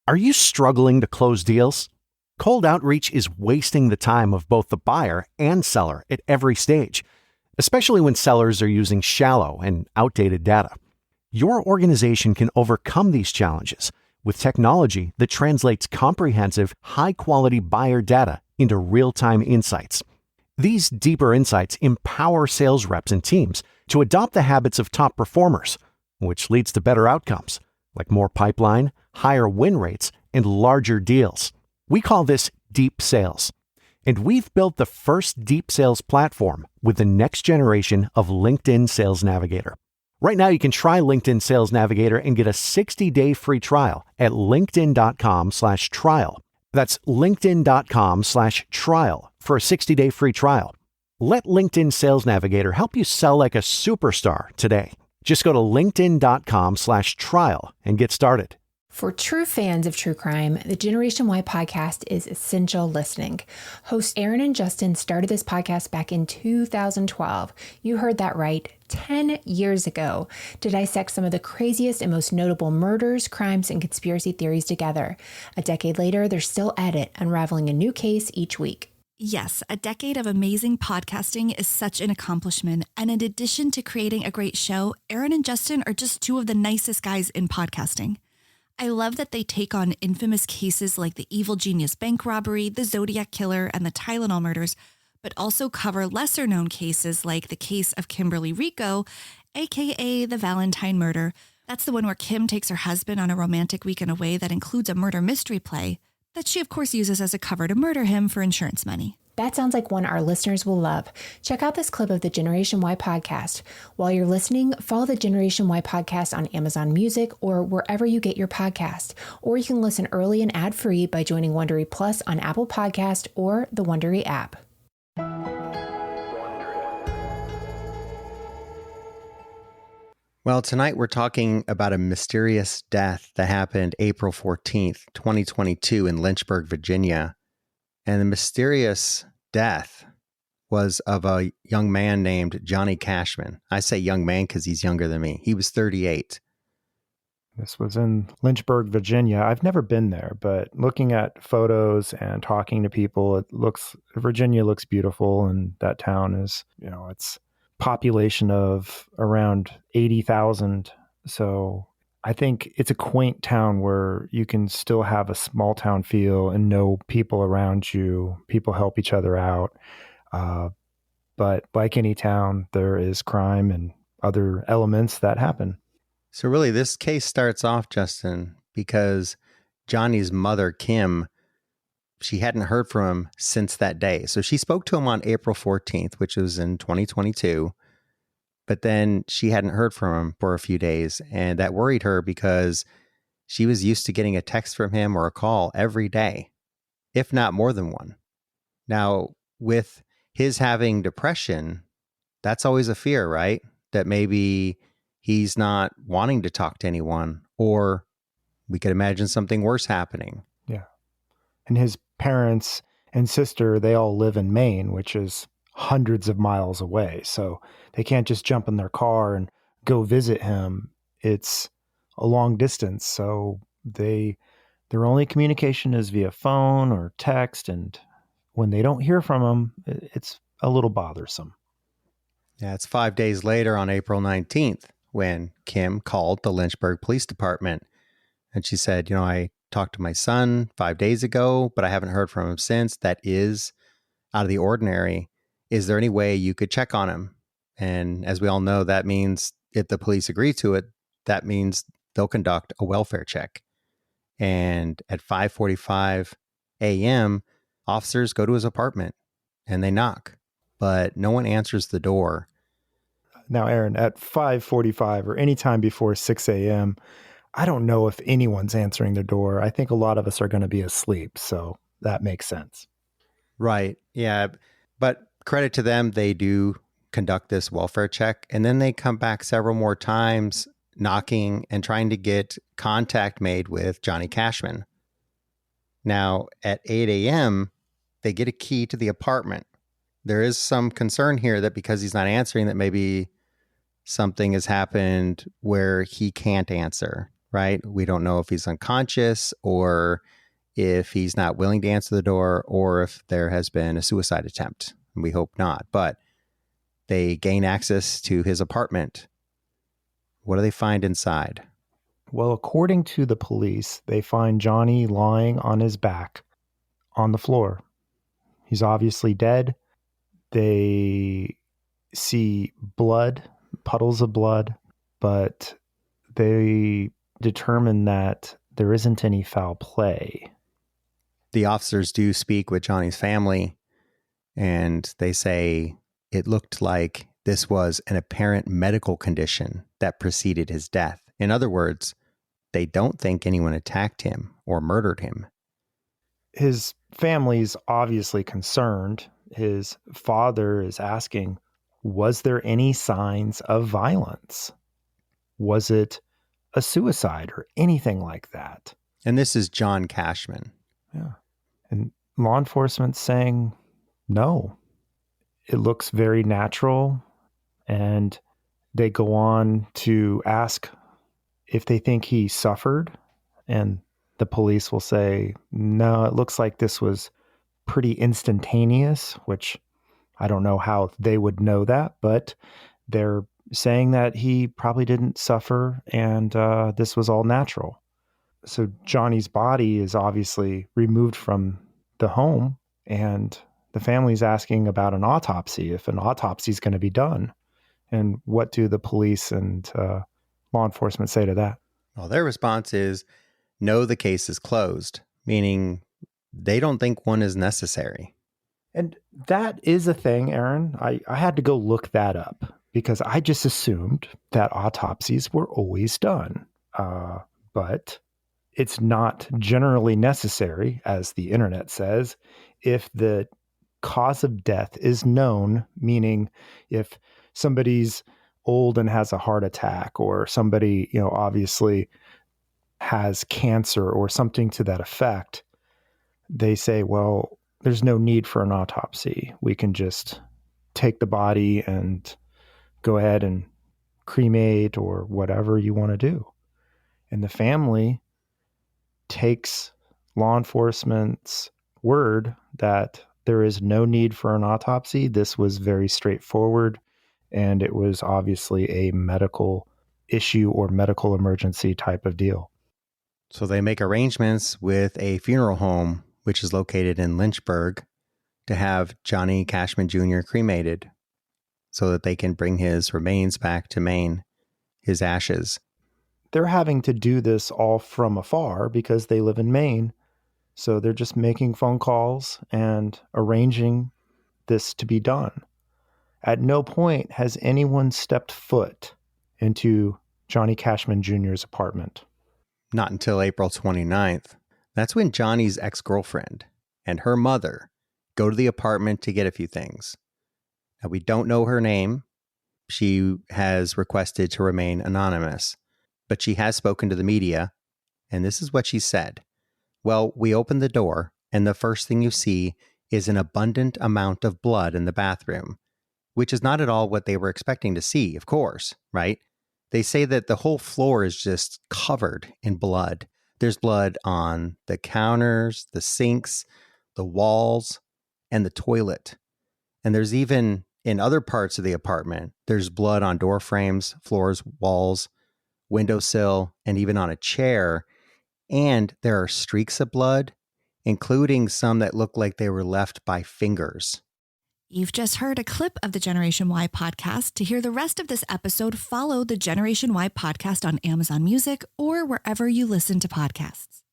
Are you struggling to close deals? Cold outreach is wasting the time of both the buyer and seller at every stage, especially when sellers are using shallow and outdated data. Your organization can overcome these challenges with technology that translates comprehensive, high-quality buyer data into real-time insights. These deeper insights empower sales reps and teams to adopt the habits of top performers, which leads to better outcomes, like more pipeline, higher win rates, and larger deals. We call this deep sales. And we've built the first deep sales platform with the next generation of LinkedIn Sales Navigator. Right now, you can try LinkedIn Sales Navigator and get a 60-day free trial at linkedin.com/trial. That's linkedin.com/trial for a 60-day free trial. Let LinkedIn Sales Navigator help you sell like a superstar today. Just go to linkedin.com/trial and get started. For true fans of true crime, the Generation Y podcast is essential listening. Hosts Aaron and Justin started this podcast back in 2012. You heard that right, 10 years ago, to dissect some of the craziest and most notable murders, crimes, and conspiracy theories together. A decade later, they're still at it, unraveling a new case each week. Yes, a decade of amazing podcasting is such an accomplishment. And in addition to creating a great show, Aaron and Justin are just two of the nicest guys in podcasting. I love that they take on infamous cases like the Evil Genius bank robbery, the Zodiac killer, and the Tylenol murders, but also cover lesser-known cases like the case of Kimberly Rico, aka the Valentine murder. That's the one where Kim takes her husband on a romantic weekend away that includes a murder mystery play that she, of course, uses as a cover to murder him for insurance money. That sounds like one our listeners will love. Check out this clip of the Generation Y podcast. While you're listening, follow the Generation Y podcast on Amazon Music or wherever you get your podcast. Or you can listen early and ad-free by joining Wondery Plus on Apple Podcast or the Wondery app. Well, tonight we're talking about a mysterious death that happened April 14th, 2022 in Lynchburg, Virginia. And the mysterious death was of a young man named Johnny Cashman. I say young man because he's younger than me. He was 38. This was in Lynchburg, Virginia. I've never been there, but looking at photos and talking to people, Virginia looks beautiful, and that town is, it's population of around 80,000. So I think it's a quaint town where you can still have a small town feel and know people around you. People help each other out. But like any town, there is crime and other elements that happen. So really, this case starts off, Justin, because Johnny's mother, Kim, she hadn't heard from him since that day. So she spoke to him on April 14th, which was in 2022. But then she hadn't heard from him for a few days. And that worried her because she was used to getting a text from him or a call every day, if not more than one. Now, with his having depression, that's always a fear, right? That maybe he's not wanting to talk to anyone, or we could imagine something worse happening. Yeah. And his parents and sister, they all live in Maine, which is hundreds of miles away. So they can't just jump in their car and go visit him. It's a long distance. So their only communication is via phone or text. And when they don't hear from him, it's a little bothersome. Yeah, it's 5 days later on April 19th when Kim called the Lynchburg Police Department. And she said, I talked to my son 5 days ago, but I haven't heard from him since. That is out of the ordinary. Is there any way you could check on him? And as we all know, that means if the police agree to it, that means they'll conduct a welfare check. And at 5:45 a.m., officers go to his apartment and they knock, but no one answers the door. Now, Aaron, at 5:45 or any time before 6 a.m., I don't know if anyone's answering the door. I think a lot of us are going to be asleep, so that makes sense. Right. Yeah. But credit to them, they do conduct this welfare check, and then they come back several more times knocking and trying to get contact made with Johnny Cashman. Now, at 8 a.m., they get a key to the apartment. There is some concern here that because he's not answering, that maybe something has happened where he can't answer, right? We don't know if he's unconscious or if he's not willing to answer the door or if there has been a suicide attempt. We hope not. But they gain access to his apartment. What do they find inside? Well, according to the police, they find Johnny lying on his back on the floor. He's obviously dead. They see blood, puddles of blood, but they determine that there isn't any foul play. The officers do speak with Johnny's family, and they say it looked like this was an apparent medical condition that preceded his death. In other words, they don't think anyone attacked him or murdered him. His family's obviously concerned. His father is asking, was there any signs of violence? Was it a suicide or anything like that? And this is John Cashman. Yeah. And law enforcement's saying, no. It looks very natural. And they go on to ask if they think he suffered. And the police will say, no, it looks like this was pretty instantaneous, which I don't know how they would know that, but they're saying that he probably didn't suffer and this was all natural. So Johnny's body is obviously removed from the home, and the family's asking about an autopsy, if an autopsy is going to be done. And what do the police and law enforcement say to that? Well, their response is, no, the case is closed, meaning they don't think one is necessary. And that is a thing, Aaron. I had to go look that up because I just assumed that autopsies were always done. But it's not generally necessary, as the internet says, if the cause of death is known, meaning if somebody's old and has a heart attack, or somebody, obviously has cancer or something to that effect, they say, well, there's no need for an autopsy. We can just take the body and go ahead and cremate or whatever you want to do. And the family takes law enforcement's word that there is no need for an autopsy. This was very straightforward, and it was obviously a medical issue or medical emergency type of deal. So they make arrangements with a funeral home, which is located in Lynchburg, to have Johnny Cashman Jr. cremated so that they can bring his remains back to Maine, his ashes. They're having to do this all from afar because they live in Maine. So they're just making phone calls and arranging this to be done. At no point has anyone stepped foot into Johnny Cashman Jr.'s apartment. Not until April 29th. That's when Johnny's ex-girlfriend and her mother go to the apartment to get a few things. Now, we don't know her name. She has requested to remain anonymous, but she has spoken to the media, and this is what she said. Well, we opened the door, and the first thing you see is an abundant amount of blood in the bathroom, which is not at all what they were expecting to see, of course, right? They say that the whole floor is just covered in blood. There's blood on the counters, the sinks, the walls, and the toilet. And there's even, in other parts of the apartment, there's blood on door frames, floors, walls, windowsill, and even on a chair. And there are streaks of blood, including some that look like they were left by fingers. You've just heard a clip of the Generation Y podcast. To hear the rest of this episode, follow the Generation Y podcast on Amazon Music or wherever you listen to podcasts.